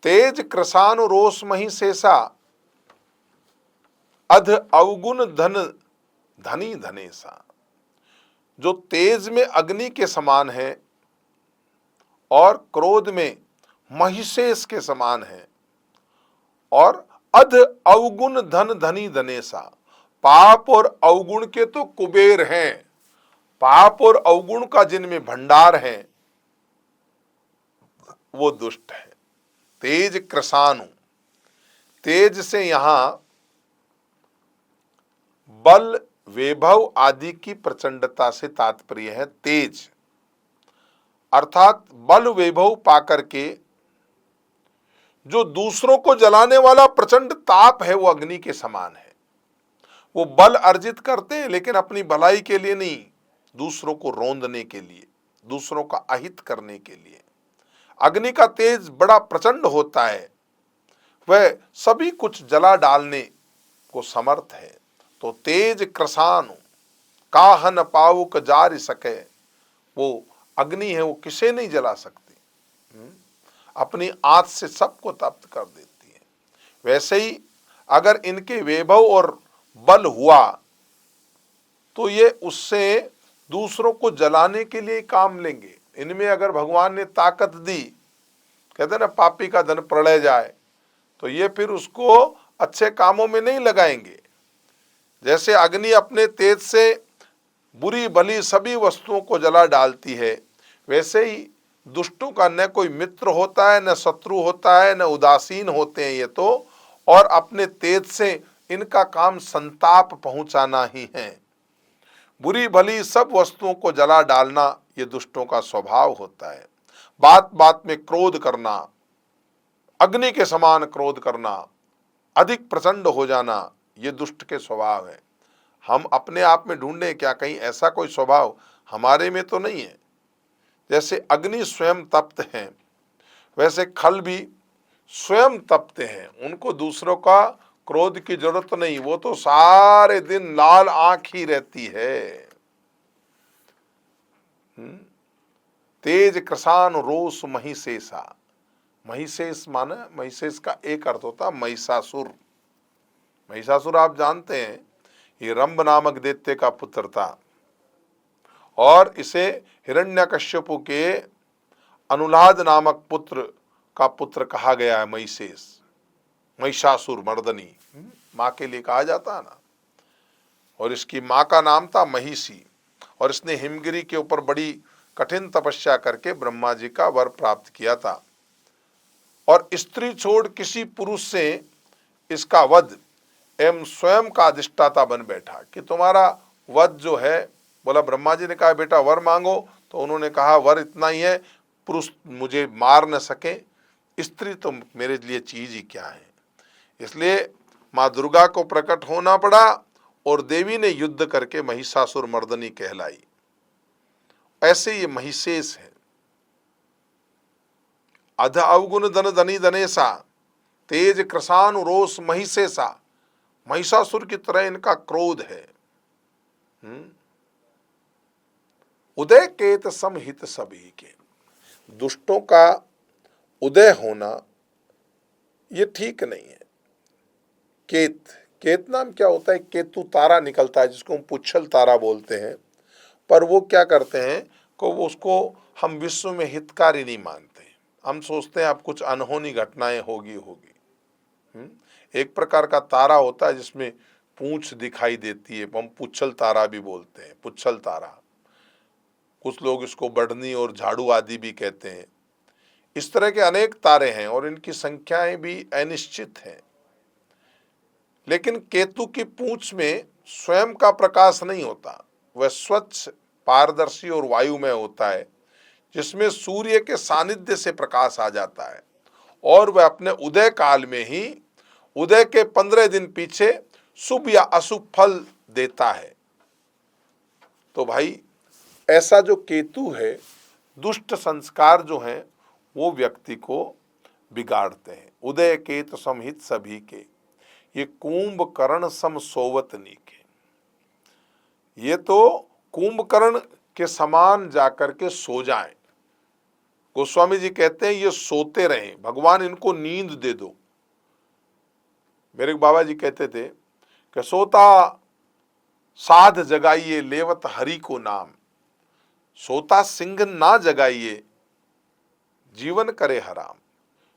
तेज कृशानुरोष मही शेषा, अध अवगुण धन धनी धनेसा। जो तेज में अग्नि के समान है और क्रोध में महिषेष के समान है, और अध अवगुण धन धनी धनेसा। पाप और अवगुण के तो कुबेर हैं, पाप और अवगुण का जिनमें भंडार है वो दुष्ट है। तेज कृशानु, तेज से यहां बल वैभव आदि की प्रचंडता से तात्पर्य है। तेज अर्थात बल वैभव पाकर के जो दूसरों को जलाने वाला प्रचंड ताप है वो अग्नि के समान है। वो बल अर्जित करते हैं लेकिन अपनी भलाई के लिए नहीं, दूसरों को रौंदने के लिए, दूसरों का अहित करने के लिए। अग्नि का तेज बड़ा प्रचंड होता है, वह सभी कुछ जला डालने को समर्थ है। तो तेज कृशानु काह न पावुक जार सके, वो अग्नि है, वो किसे नहीं जला सकती, अपनी आंच से सबको तप्त कर देती है। वैसे ही अगर इनके वैभव और बल हुआ तो ये उससे दूसरों को जलाने के लिए काम लेंगे। इनमें अगर भगवान ने ताकत दी, कहते ना पापी का धन प्रलय जाए, तो ये फिर उसको अच्छे कामों में नहीं लगाएंगे। जैसे अग्नि अपने तेज से बुरी भली सभी वस्तुओं को जला डालती है, वैसे ही दुष्टों का न कोई मित्र होता है, न शत्रु होता है, न उदासीन होते हैं ये तो, और अपने तेज से इनका काम संताप पहुंचाना ही है। बुरी भली सब वस्तुओं को जला डालना ये दुष्टों का स्वभाव होता है। बात बात में क्रोध करना, अग्नि के समान क्रोध करना, अधिक प्रचंड हो जाना, ये दुष्ट के स्वभाव है। हम अपने आप में ढूंढें क्या कहीं ऐसा कोई स्वभाव हमारे में तो नहीं है। जैसे अग्नि स्वयं तप्त हैं, वैसे खल भी स्वयं तपते हैं, उनको दूसरों का क्रोध की जरूरत नहीं, वो तो सारे दिन लाल आंख ही रहती है। तेज कृशान रोष महिषेषा, महिषेष माना, महिषेष का एक अर्थ होता महिषासुर। महिषासुर आप जानते हैं ये रंभ नामक दैत्य का पुत्र था, और इसे हिरण्यकश्यपु के अनुलाद नामक पुत्र का पुत्र कहा गया है। महिषेष, महिषासुर मर्दनी माँ के लिए कहा जाता है ना। और इसकी माँ का नाम था महिषी, और इसने हिमगिरी के ऊपर बड़ी कठिन तपस्या करके ब्रह्मा जी का वर प्राप्त किया था, और स्त्री छोड़ किसी पुरुष से इसका वध एवं स्वयं का अधिष्ठाता बन बैठा कि तुम्हारा वध जो है, बोला ब्रह्मा जी ने कहा बेटा वर मांगो, तो उन्होंने कहा वर इतना ही है, पुरुष मुझे मार न सके, स्त्री तो मेरे लिए चीज ही क्या है। इसलिए माँ दुर्गा को प्रकट होना पड़ा और देवी ने युद्ध करके महिषासुर मर्दनी कहलाई। ऐसे ये महिषेष है। अध अवगुण धन धनी धनेसा, तेज कृशानु रोष महिषेषा, महिषासुर की तरह इनका क्रोध है। उदय केत समहित सभी के, दुष्टों का उदय होना ये ठीक नहीं है। केत, केत नाम क्या होता है, केतु तारा निकलता है जिसको हम पुच्छल तारा बोलते हैं, पर वो क्या करते हैं को वो उसको हम विश्व में हितकारी नहीं मानते। हम सोचते हैं अब कुछ अनहोनी घटनाएं होगी। एक प्रकार का तारा होता है जिसमें पूंछ दिखाई देती है, हम पुच्छल तारा भी बोलते हैं, पुच्छल तारा। कुछ लोग इसको बढ़नी और झाड़ू आदि भी कहते हैं। इस तरह के अनेक तारे हैं और इनकी संख्याएं भी अनिश्चित हैं। लेकिन केतु की पूंछ में स्वयं का प्रकाश नहीं होता, वह स्वच्छ पारदर्शी और वायुमय होता है, जिसमें सूर्य के सानिध्य से प्रकाश आ जाता है, और वह अपने उदय काल में ही उदय के 15 दिन पीछे शुभ या अशुभ फल देता है। तो भाई ऐसा जो केतु है, दुष्ट संस्कार जो हैं वो व्यक्ति को बिगाड़ते हैं। उदय केत समहित सभी के, ये कुंभकर्ण सम सोवतनी के, ये तो कुंभकर्ण के समान जाकर के सो जाएं, गोस्वामी जी कहते हैं ये सोते रहें, भगवान इनको नींद दे दो। मेरे बाबा जी कहते थे कि सोता साध जगाइए लेवत हरि को नाम, सोता सिंह ना जगाइए जीवन करे हराम।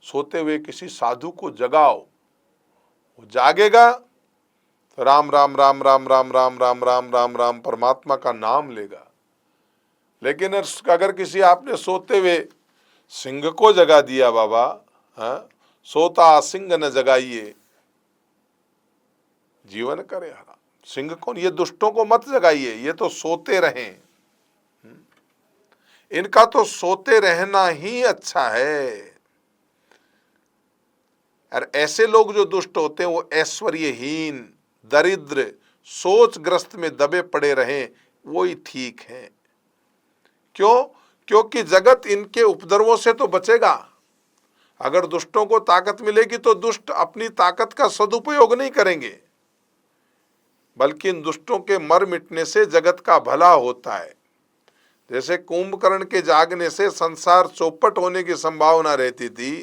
सोते हुए किसी साधु को जगाओ, वो जागेगा तो राम राम राम राम राम राम राम राम राम राम परमात्मा का नाम लेगा। लेकिन अगर किसी आपने सोते हुए सिंह को जगा दिया बाबा, हाँ, सोता सिंह न जगाइए जीवन करे हराम। सिंह कौन? ये दुष्टों को मत जगाइए, ये तो सोते रहें, इनका तो सोते रहना ही अच्छा है। और ऐसे लोग जो दुष्ट होते हैं वो ऐश्वर्यहीन, दरिद्र, सोचग्रस्त में दबे पड़े रहें, वो ही ठीक है। क्यों? क्योंकि जगत इनके उपद्रवों से तो बचेगा। अगर दुष्टों को ताकत मिलेगी तो दुष्ट अपनी ताकत का सदुपयोग नहीं करेंगे, बल्कि इन दुष्टों के मर मिटने से जगत का भला होता है। जैसे कुंभकर्ण के जागने से संसार चौपट होने की संभावना रहती थी,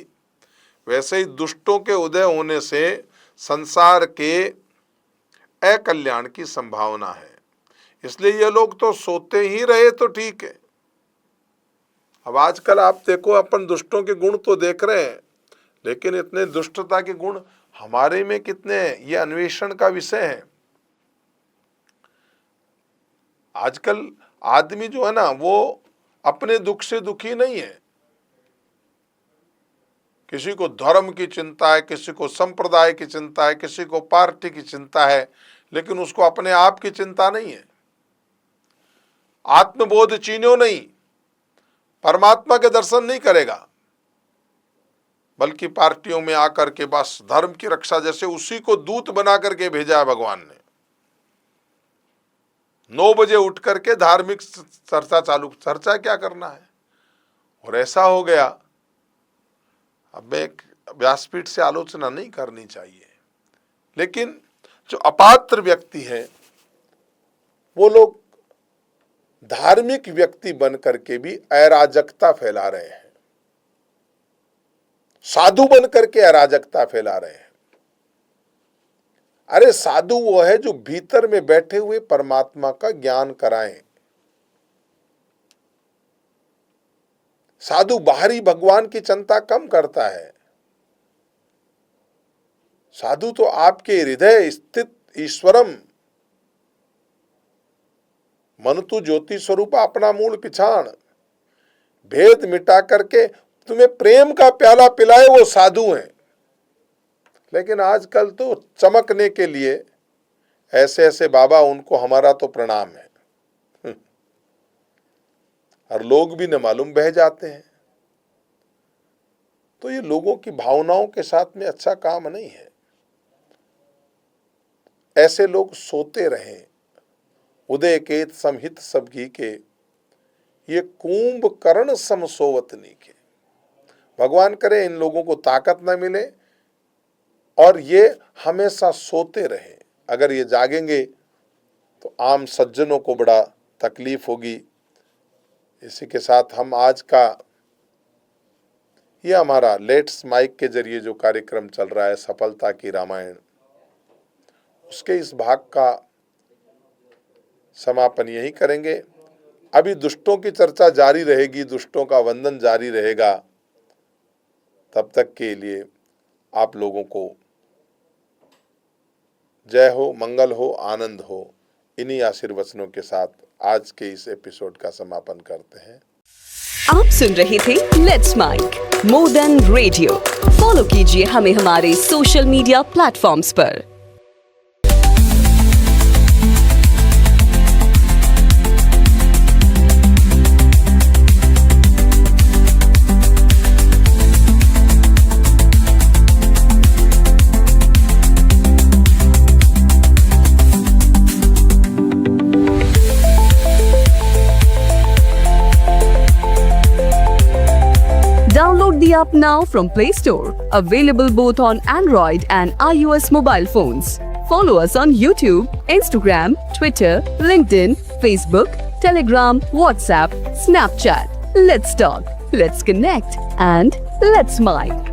वैसे ही दुष्टों के उदय होने से संसार के अकल्याण की संभावना है। इसलिए ये लोग तो सोते ही रहे तो ठीक है। अब आजकल आप देखो, अपन दुष्टों के गुण तो देख रहे हैं, लेकिन इतने दुष्टता के गुण हमारे में कितने हैं, ये अन्वेषण का विषय है। आजकल आदमी जो है ना, वो अपने दुख से दुखी नहीं है। किसी को धर्म की चिंता है, किसी को संप्रदाय की चिंता है, किसी को पार्टी की चिंता है, लेकिन उसको अपने आप की चिंता नहीं है। आत्मबोध चीन्यो नहीं, परमात्मा के दर्शन नहीं करेगा, बल्कि पार्टियों में आकर के बस धर्म की रक्षा, जैसे उसी को दूत बना करके भेजा है भगवान ने। 9 बजे उठ करके धार्मिक चर्चा चालू, चर्चा क्या करना है। और ऐसा हो गया, अब एक व्यासपीठ से आलोचना नहीं करनी चाहिए, लेकिन जो अपात्र व्यक्ति है वो लोग धार्मिक व्यक्ति बन करके भी अराजकता फैला रहे हैं, साधु बन करके अराजकता फैला रहे हैं। अरे साधु वो है जो भीतर में बैठे हुए परमात्मा का ज्ञान कराएं। साधु बाहरी भगवान की चिंता कम करता है। साधु तो आपके हृदय स्थित ईश्वरम मनुतु ज्योति स्वरूप अपना मूल पिछाण, भेद मिटा करके तुम्हें प्रेम का प्याला पिलाए, वो साधु हैं। लेकिन आजकल तो चमकने के लिए ऐसे ऐसे बाबा, उनको हमारा तो प्रणाम है, और लोग भी न मालूम बह जाते हैं। तो ये लोगों की भावनाओं के साथ में अच्छा काम नहीं है। ऐसे लोग सोते रहें, उदय केत समहित सब घी के, ये कुंभकर्ण सम सोवत नीके। भगवान करे इन लोगों को ताकत न मिले और ये हमेशा सोते रहे। अगर ये जागेंगे तो आम सज्जनों को बड़ा तकलीफ होगी। इसी के साथ हम आज का ये हमारा लेट्स माइक के जरिए जो कार्यक्रम चल रहा है, सफलता की रामायण, उसके इस भाग का समापन यही करेंगे। अभी दुष्टों की चर्चा जारी रहेगी, दुष्टों का वंदन जारी रहेगा। तब तक के लिए आप लोगों को जय हो, मंगल हो, आनंद हो। इन्हीं आशीर्वचनों के साथ आज के इस एपिसोड का समापन करते हैं। आप सुन रहे थे let's mic more than radio. Follow कीजिए हमें हमारे सोशल मीडिया प्लेटफॉर्म्स पर। Download the app now from Play Store. Available both on Android and iOS mobile phones. Follow us on YouTube, Instagram, Twitter, LinkedIn, Facebook, Telegram, WhatsApp, Snapchat. Let's talk. Let's connect and let's smile.